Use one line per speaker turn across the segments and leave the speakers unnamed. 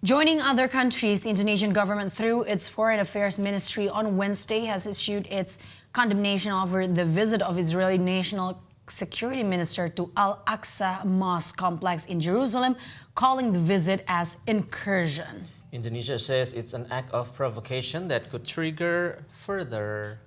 Joining other countries, the Indonesian government, through its Foreign Affairs Ministry on Wednesday, has issued its condemnation over the visit of Israeli National Security Minister to Al-Aqsa mosque complex in Jerusalem, calling the visit as incursion.
Indonesia says it's an act of provocation that could trigger further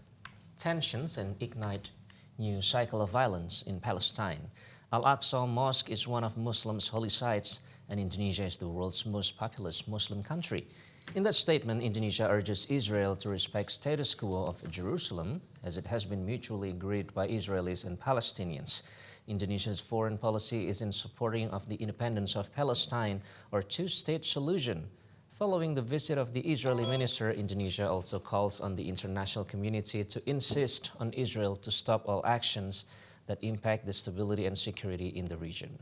tensions and ignite new cycle of violence in Palestine. Al-Aqsa Mosque is one of Muslims' holy sites, and Indonesia is the world's most populous Muslim country. In that statement, Indonesia urges Israel to respect status quo of Jerusalem, as it has been mutually agreed by Israelis and Palestinians. Indonesia's foreign policy is in supporting of the independence of Palestine or two-state solution. Following the visit of the Israeli minister, Indonesia also calls on the international community to insist on Israel to stop all actions that impact the stability and security in the region.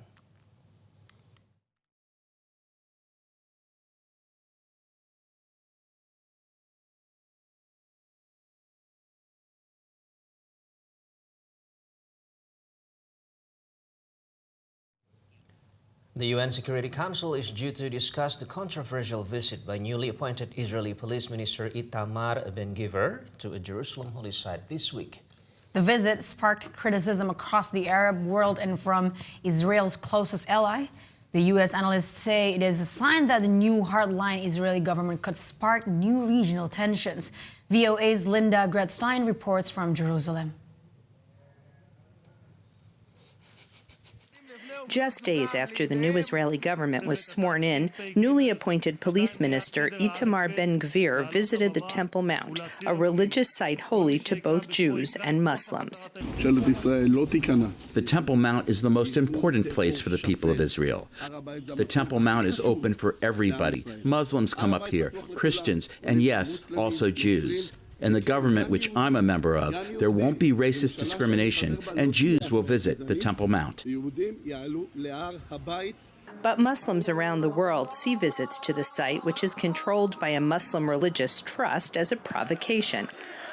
The UN Security Council is due to discuss the controversial visit by newly appointed Israeli Police Minister Itamar Ben Gvir to a Jerusalem holy site this week.
The visit sparked criticism across the Arab world and from Israel's closest ally. The U.S. analysts say it is a sign that the new hardline Israeli government could spark new regional tensions. VOA's Linda Gradstein reports from Jerusalem.
Just days after the new Israeli government was sworn in, newly appointed police minister Itamar Ben Gvir visited the Temple Mount, a religious site holy to both Jews and Muslims.
The Temple Mount is the most important place for the people of Israel. The Temple Mount is open for everybody. Muslims come up here, Christians, and yes, also Jews. In the government which I'm a member of, there won't be racist discrimination, and Jews will visit the Temple Mount.
But Muslims around the world see visits to the site, which is controlled by a Muslim religious trust, as a provocation.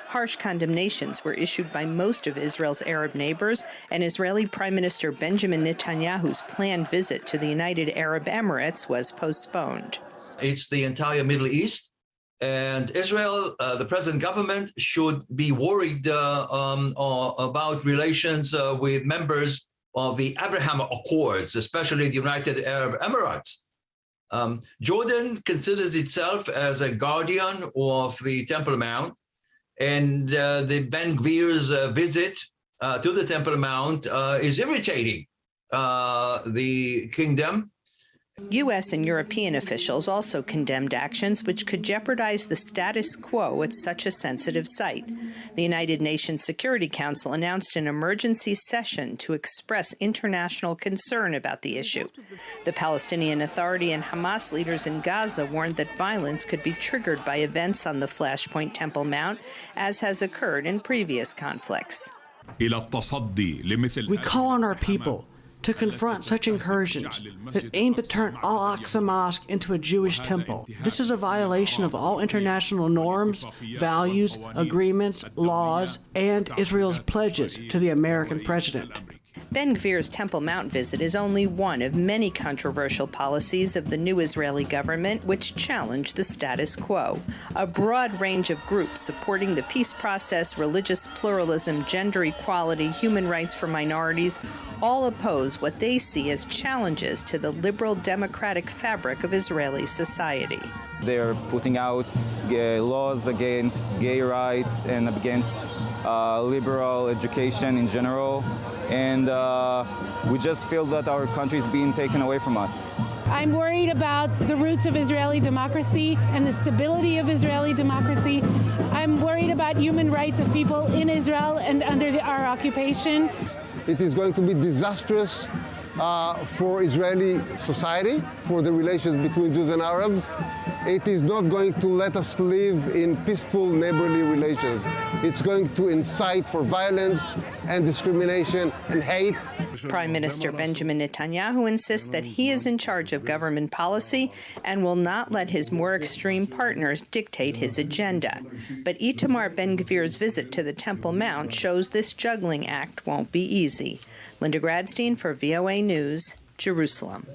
Harsh condemnations were issued by most of Israel's Arab neighbors, and Israeli Prime Minister Benjamin Netanyahu's planned visit to the United Arab Emirates was postponed.
It's the entire Middle East. And Israel, the present government, should be worried about relations with members of the Abraham Accords, especially the United Arab Emirates. Jordan considers itself as a guardian of the Temple Mount, and the Ben Gvir's visit to the Temple Mount is irritating the kingdom.
U.S. and European officials also condemned actions which could jeopardize the status quo at such a sensitive site. The United Nations Security Council announced an emergency session to express international concern about the issue. The Palestinian Authority and Hamas leaders in Gaza warned that violence could be triggered by events on the Flashpoint Temple Mount, as has occurred in previous conflicts.
We call on our people to confront such incursions that aim to turn Al-Aqsa Mosque into a Jewish temple. This is a violation of all international norms, values, agreements, laws, and Israel's pledges to the American president.
Ben Gvir's Temple Mount visit is only one of many controversial policies of the new Israeli government which challenge the status quo. A broad range of groups supporting the peace process, religious pluralism, gender equality, human rights for minorities, all oppose what they see as challenges to the liberal democratic fabric of Israeli society.
They're putting out laws against gay rights and against liberal education in general. And we just feel that our country is being taken away from us.
I'm worried about the roots of Israeli democracy and the stability of Israeli democracy. I'm worried about human rights of people in Israel and under our occupation.
It is going to be disastrous for Israeli society, for the relations between Jews and Arabs. It is not going to let us live in peaceful neighborly relations. It's going to incite for violence and discrimination and hate.
Prime Minister Benjamin Netanyahu insists that he is in charge of government policy and will not let his more extreme partners dictate his agenda. But Itamar Ben Gvir's visit to the Temple Mount shows this juggling act won't be easy. Linda Gradstein for VOA News, Jerusalem.